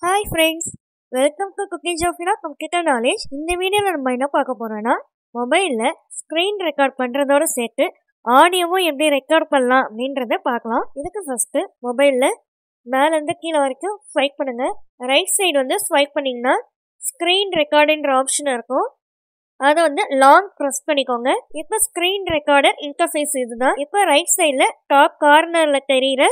Hi friends, welcome to cooking Jafina computer knowledge. இந்த வீடியோவில் நம்ம என்ன பார்க்க போகிறோன்னா, மொபைலில் ஸ்க்ரீன் ரெக்கார்ட் பண்ணுறதோடு சேர்த்து ஆடியோவும் எப்படி ரெக்கார்ட் பண்ணலாம் அப்படின்றத பார்க்கலாம். இதுக்கு ஃபஸ்ட்டு மொபைலில் மேலேருந்து கீழே வரைக்கும் ஸ்வைப் பண்ணுங்கள். ரைட் சைடு ஸ்வைப் பண்ணிங்கன்னா ஸ்க்ரீன் ரெக்கார்டுன்ற ஆப்ஷன் இருக்கும். அதை லாங் ப்ரெஸ் பண்ணிக்கோங்க. இப்போ ஸ்க்ரீன் ரெக்கார்டர் இன்டர்ஃபேஸ் இதுதான். இப்போ ரைட் சைடில் டாப் கார்னரில் தெரிகிற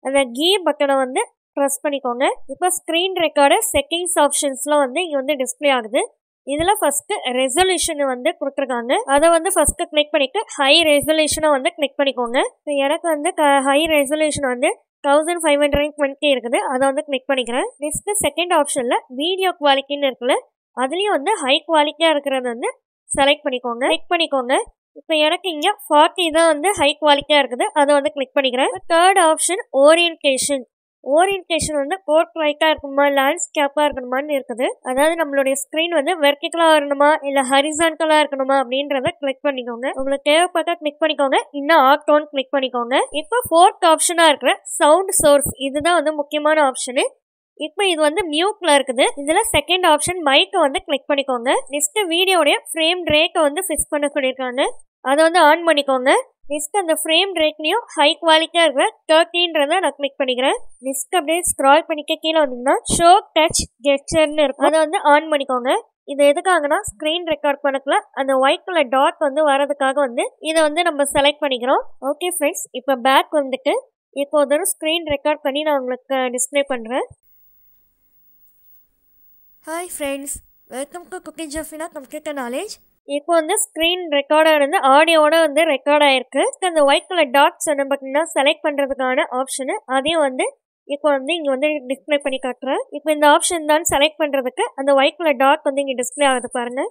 அந்த கீ பட்டனை ப்ரெஸ் பண்ணிக்கோங்க. இப்போ ஸ்க்ரீன் ரெக்கார்டர் செட்டிங்ஸ் ஆப்ஷன்ஸ்லாம் இங்கே டிஸ்பிளே ஆகுது. இதில் ஃபஸ்ட்டு ரெசல்யூஷன் கொடுத்துருக்காங்க. அதை ஃபஸ்ட்டு கிளிக் பண்ணிவிட்டு ஹை ரெசல்யூஷனை கிளிக் பண்ணிக்கோங்க. இப்போ எனக்கு ஹை ரெசல்யூஷன் 1520 இருக்குது. அதை கிளிக் பண்ணிக்கிறேன். நெக்ஸ்ட்டு செகண்ட் ஆப்ஷனில் வீடியோ குவாலிட்டின்னு இருக்குல்ல, அதுலேயும் ஹை குவாலிட்டியாக இருக்கிறது செலக்ட் பண்ணிக்கோங்க. கிளிக் பண்ணிக்கோங்க. இப்போ எனக்கு இங்கே 40 தான் ஹை குவாலிட்டியாக இருக்குது. அதை கிளிக் பண்ணிக்கிறேன். தேர்ட் ஆப்ஷன் ஓரியன்டேஷன் போர்ட் ரைட்டாக இருக்கணுமா லேண்ட்ஸ்கேப்பாக இருக்கணுமான்னு இருக்குது. அதாவது நம்மளுடைய ஸ்க்ரீன் வெர்டிகலாக இருக்கணுமா இல்லை ஹரிசான்டலாக இருக்கணுமா அப்படின்றத கிளிக் பண்ணிக்கோங்க. உங்களுக்கு தேவைப்பட்டா கிளிக் பண்ணிக்கோங்க. இன்னும் ஆக்டோன் கிளிக் பண்ணிக்கோங்க. இப்போ ஃபோர்த் ஆப்ஷனாக இருக்கிற சவுண்ட் சோர்ஸ் இதுதான் முக்கியமான ஆப்ஷனு. இப்போ இது மியூட்ல இருக்குது. இதில் செகண்ட் ஆப்ஷன் மைக்கை கிளிக் பண்ணிக்கோங்க. நெக்ஸ்ட் வீடியோடைய ஃப்ரேம் ரேட்டை ஃபிக்ஸ் பண்ண சொல்லியிருக்காங்க. அதை ஆன் பண்ணிக்கோங்க. நெக்ஸ்ட் அந்த ஃப்ரேம் ரேட்லையும் ஹை குவாலிட்டியாக இருக்கிற 30ன்றதை நான் கிளிக் பண்ணிக்கிறேன். நெக்ஸ்ட் அப்படியே ஸ்க்ரால் பண்ணிக்க கீழே வந்தீங்கன்னா ஷோ டச் கெஸ்டர்னு இருக்கும். அதை ஆன் பண்ணிக்கோங்க. இது எதுக்காகனா ஸ்க்ரீன் ரெக்கார்ட் பண்ணக்குள்ள அந்த ஒயிட் கலர் டாட் வரதுக்காக இதை நம்ம செலக்ட் பண்ணிக்கிறோம். ஓகே ஃப்ரெண்ட்ஸ், இப்போ பேக் இப்போ ஸ்க்ரீன் ரெக்கார்ட் பண்ணி நான் உங்களுக்கு டிஸ்பிளே பண்ணுறேன். Hi friends, welcome to cooking Jafina computer knowledge. இப்போ ஸ்க்ரீன் ரெக்கார்டர் ஆடியோட ரெக்கார்ட் ஆயிருக்கு. அந்த ஒயிட் கலர் டாட்ஸ் பார்த்தீங்கன்னா செலக்ட் பண்ணுறதுக்கான ஆப்ஷனு அதையும் இப்போ இங்கே டிஸ்பிளே பண்ணி காட்டுறேன். இப்போ இந்த ஆப்ஷன் தான் செலக்ட் பண்ணுறதுக்கு அந்த ஒயிட் கலர் டாட் இங்கே டிஸ்பிளே ஆகுது பாருங்கள்.